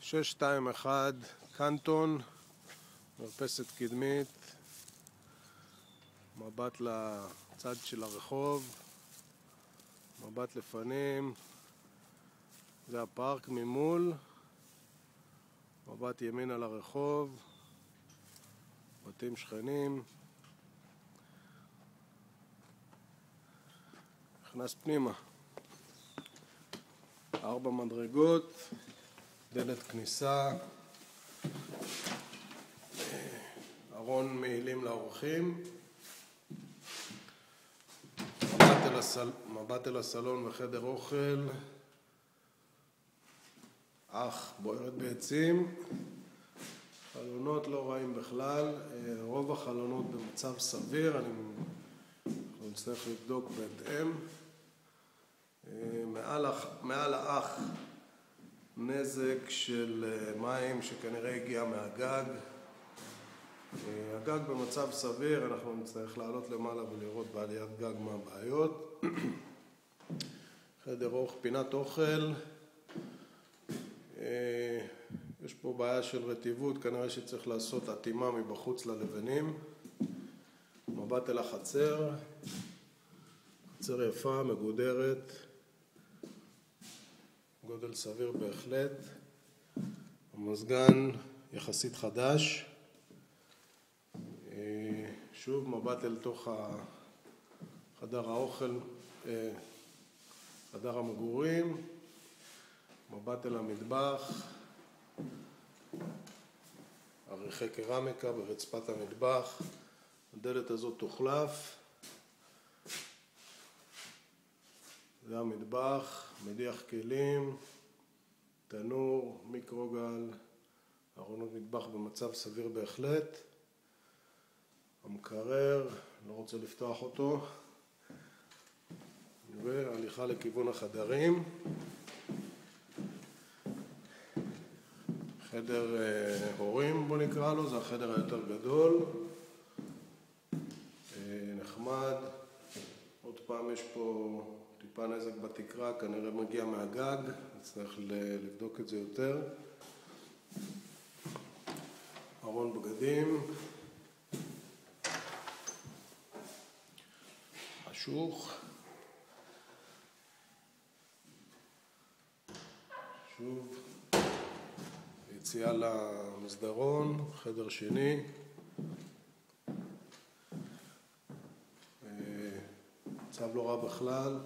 621 קנטון, מרפסת קדמית, מבט לצד של הרחוב, מבט לפנים, זה הפארק ממול, מבט ימין על הרחוב, בתים שכנים, נכנס פנימה, 4 מדרגות, דלת כניסה, ארון מעילים לאורחים, מבט אל הסלון וחדר אוכל, בוערת בעצים, חלונות לא רעים בכלל, רוב החלונות במצב סביר, אנחנו נצטרך לבדוק בהתאם. מעל האח נזק של מים שכנראה הגיע מהגג. הגג במצב סביר, אנחנו נצטרך לעלות למעלה ולראות בעליית גג מה הבעיות. חדר פינת אוכל, יש פה בעיה של רטיבות, כנראה שצריך לעשות אטימה מבחוץ ללבנים. מבט אל החצר, חצר יפה, מגודרת, גודל סביר בהחלט, המזגן יחסית חדש. שוב מבט אל תוך חדר האוכל, חדר המגורים, מבט אל המטבח, עריכי קרמיקה ברצפת המטבח, הדלת הזאת תוחלף, זה המטבח, מדיח כלים, תנור, מיקרוגל, ארונות מטבח במצב סביר בהחלט, המקרר, לא רוצה לפתוח אותו, והליכה לכיוון החדרים, חדר הורים בוא נקרא לו, זה החדר היותר גדול, נחמד, עוד פעם יש פה טיפה נזק בתקרה, כנראה מגיע מהגג, נצטרך לבדוק את זה יותר. ארון בגדים, משוך, שוב יציאה למסדרון, חדר שני, מצב לא רע בכלל,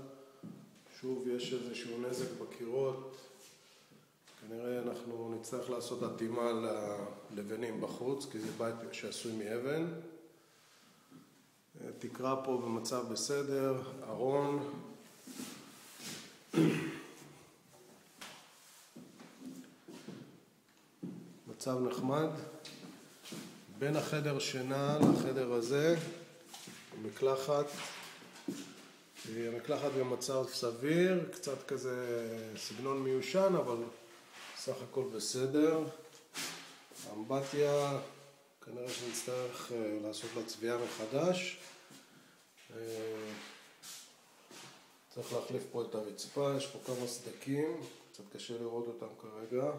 שוב יש איזשהו נזק בקירות, כנראה אנחנו נצטרך לעשות אטימה ללבנים בחוץ, כי זה בית שעשוי מאבן. תקרה פה במצב בסדר, ארון, מצב נחמד. בין החדר שינה לחדר הזה, מקלחת, המקלחת במצב סביר, קצת כזה סגנון מיושן, אבל סך הכל בסדר. האמבטיה, כנראה שנצטרך לעשות לה צביעה מחדש. צריך להחליף פה את הרצפה, יש פה כמה סדקים, קצת קשה לראות אותם כרגע.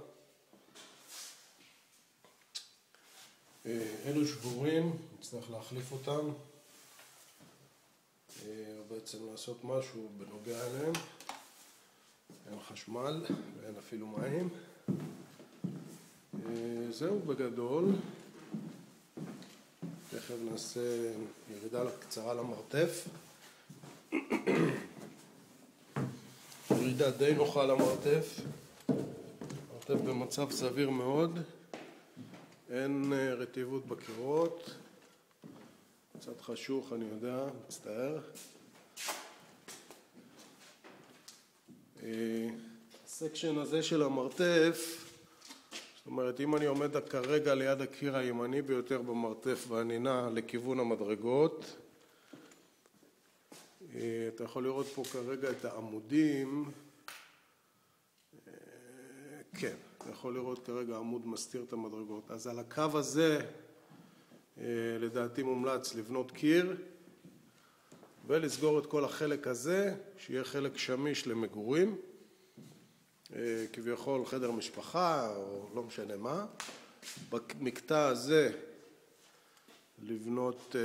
אלו שבורים, נצטרך להחליף אותם. בעצם לעשות משהו בנוגע אליהם. אין חשמל ואין אפילו מים. זהו בגדול. תכף נעשה ירידה קצרה למרתף. ירידה די נוחה למרתף. מרתף במצב סביר מאוד. אין רטיבות בקירות. קצת חשוך, אני יודע, מצטער. הסקשן הזה של המרתף, זאת אומרת, אם אני עומד כרגע ליד הקיר הימני ביותר במרתף ואני נע לכיוון המדרגות, אתה יכול לראות פה כרגע את העמודים, כן, אתה יכול לראות כרגע עמוד מסתיר את המדרגות, אז על הקו הזה לדעתי מומלץ לבנות קיר ולסגור את כל החלק הזה, שיהיה חלק שמיש למגורים. כביכול חדר משפחה או לא משנה מה. במקטע הזה לבנות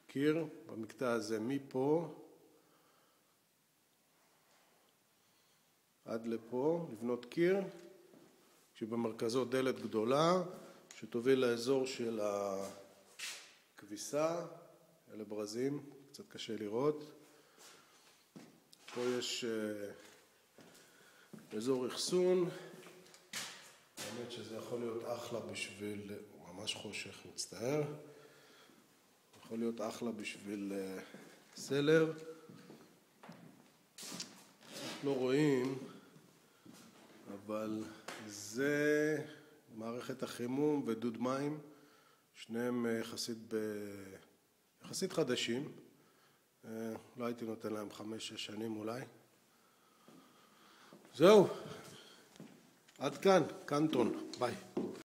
קיר, במקטע הזה מפה עד לפה לבנות קיר, שבמרכזו דלת גדולה שתוביל לאזור של הכביסה, אלה ברזים, קצת קשה לראות. פה יש אזור אחסון, האמת שזה יכול להיות אחלה בשביל, ממש חושך, מצטער, יכול להיות אחלה בשביל סלר. לא רואים, אבל זה מערכת החימום ודוד מים, שניהם יחסית חדשים, לא הייתי נותן להם 5-6 שנים אולי. זהו, עד כאן, קנטון, ביי.